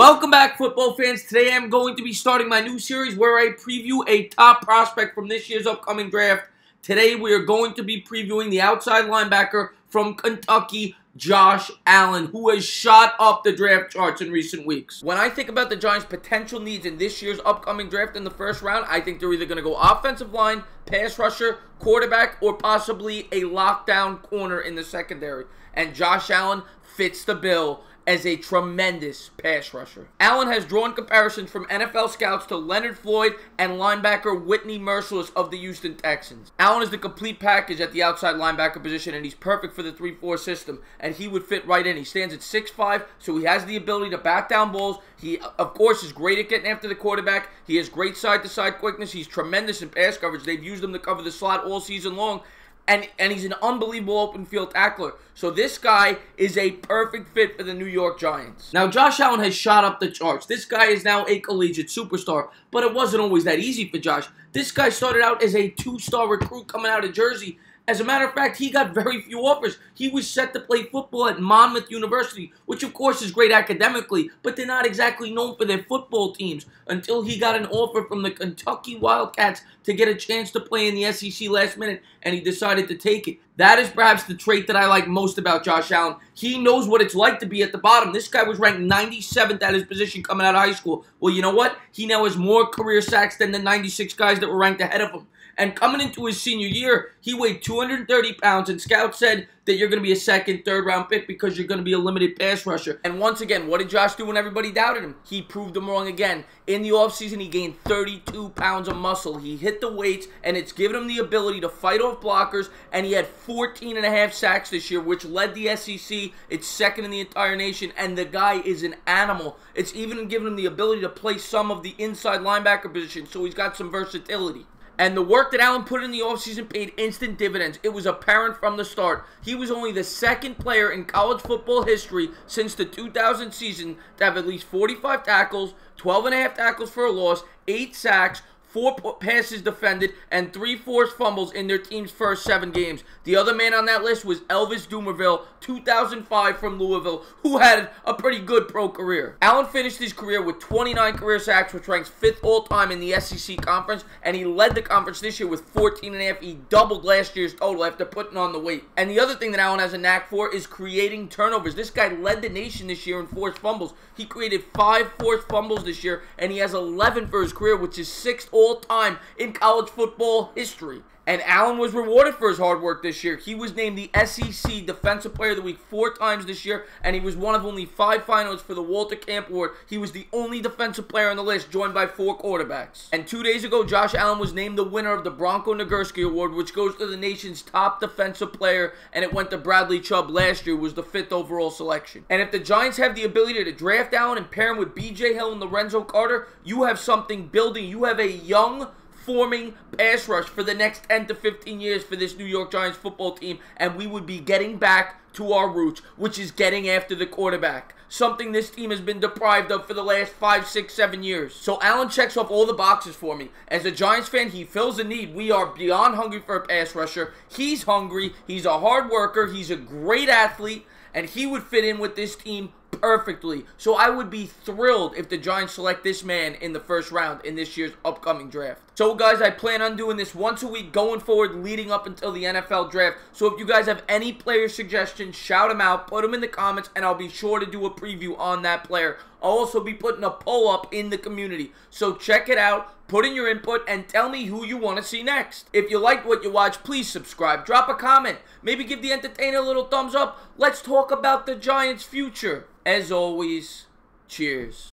Welcome back, football fans. Today I'm going to be starting my new series where I preview a top prospect from this year's upcoming draft. Today we are going to be previewing the outside linebacker from Kentucky, Josh Allen, who has shot up the draft charts in recent weeks. When I think about the Giants' potential needs in this year's upcoming draft in the first round, I think they're either going to go offensive line, pass rusher, quarterback, or possibly a lockdown corner in the secondary. And Josh Allen fits the bill as a tremendous pass rusher. Allen has drawn comparisons from NFL scouts to Leonard Floyd and linebacker Whitney Mercilus of the Houston Texans. Allen is the complete package at the outside linebacker position, and he's perfect for the 3-4 system, and he would fit right in. He stands at 6'5", so he has the ability to back down balls. He, of course, is great at getting after the quarterback. He has great side-to-side quickness. He's tremendous in pass coverage. They've used him to cover the slot all season long. And he's an unbelievable open field tackler. So this guy is a perfect fit for the New York Giants. Now, Josh Allen has shot up the charts. This guy is now a collegiate superstar, but it wasn't always that easy for Josh. This guy started out as a 2-star recruit coming out of Jersey. As a matter of fact, he got very few offers. He was set to play football at Monmouth University, which of course is great academically, but they're not exactly known for their football teams, until he got an offer from the Kentucky Wildcats to get a chance to play in the SEC last minute, and he decided to take it. That is perhaps the trait that I like most about Josh Allen. He knows what it's like to be at the bottom. This guy was ranked 97th at his position coming out of high school. Well, you know what? He now has more career sacks than the 96 guys that were ranked ahead of him. And coming into his senior year, he weighed 230 pounds, and scouts said that you're going to be a second, third-round pick because you're going to be a limited pass rusher. And once again, what did Josh do when everybody doubted him? He proved them wrong again. In the offseason, he gained 32 pounds of muscle. He hit the weights, and it's given him the ability to fight off blockers, and he had 14.5 sacks this year, which led the SEC. It's second in the entire nation, and the guy is an animal. It's even given him the ability to play some of the inside linebacker position, so he's got some versatility. And the work that Allen put in the offseason paid instant dividends. It was apparent from the start. He was only the second player in college football history since the 2000 season to have at least 45 tackles, 12.5 tackles for a loss, 8 sacks, 4 passes defended, and 3 forced fumbles in their team's first 7 games. The other man on that list was Elvis Dumervil, 2005 from Louisville, who had a pretty good pro career. Allen finished his career with 29 career sacks, which ranks 5th all-time in the SEC Conference, and he led the conference this year with 14.5. He doubled last year's total after putting on the weight. And the other thing that Allen has a knack for is creating turnovers. This guy led the nation this year in forced fumbles. He created 5 forced fumbles this year, and he has 11 for his career, which is 6th all-time in college football history. And Allen was rewarded for his hard work this year. He was named the SEC Defensive Player of the Week 4 times this year, and he was one of only 5 finalists for the Walter Camp Award. He was the only defensive player on the list, joined by 4 quarterbacks. And 2 days ago, Josh Allen was named the winner of the Bronco Nagurski Award, which goes to the nation's top defensive player, and it went to Bradley Chubb last year, who was the 5th overall selection. And if the Giants have the ability to draft Allen and pair him with B.J. Hill and Lorenzo Carter, you have something building. You have a young, forming pass rush for the next 10 to 15 years for this New York Giants football team, and we would be getting back to our roots, which is getting after the quarterback. Something this team has been deprived of for the last 5, 6, 7 years. So Allen checks off all the boxes for me. As a Giants fan, he fills a need. We are beyond hungry for a pass rusher. He's hungry. He's a hard worker. He's a great athlete, and he would fit in with this team perfectly. So I would be thrilled if the Giants select this man in the first round in this year's upcoming draft. So guys, I plan on doing this once a week going forward leading up until the NFL draft. So if you guys have any player suggestions, shout them out, put them in the comments, and I'll be sure to do a preview on that player. I'll also be putting a poll up in the community. So check it out, put in your input, and tell me who you want to see next. If you liked what you watched, please subscribe, drop a comment, maybe give the entertainer a little thumbs up. Let's talk about the Giants' future. As always, cheers.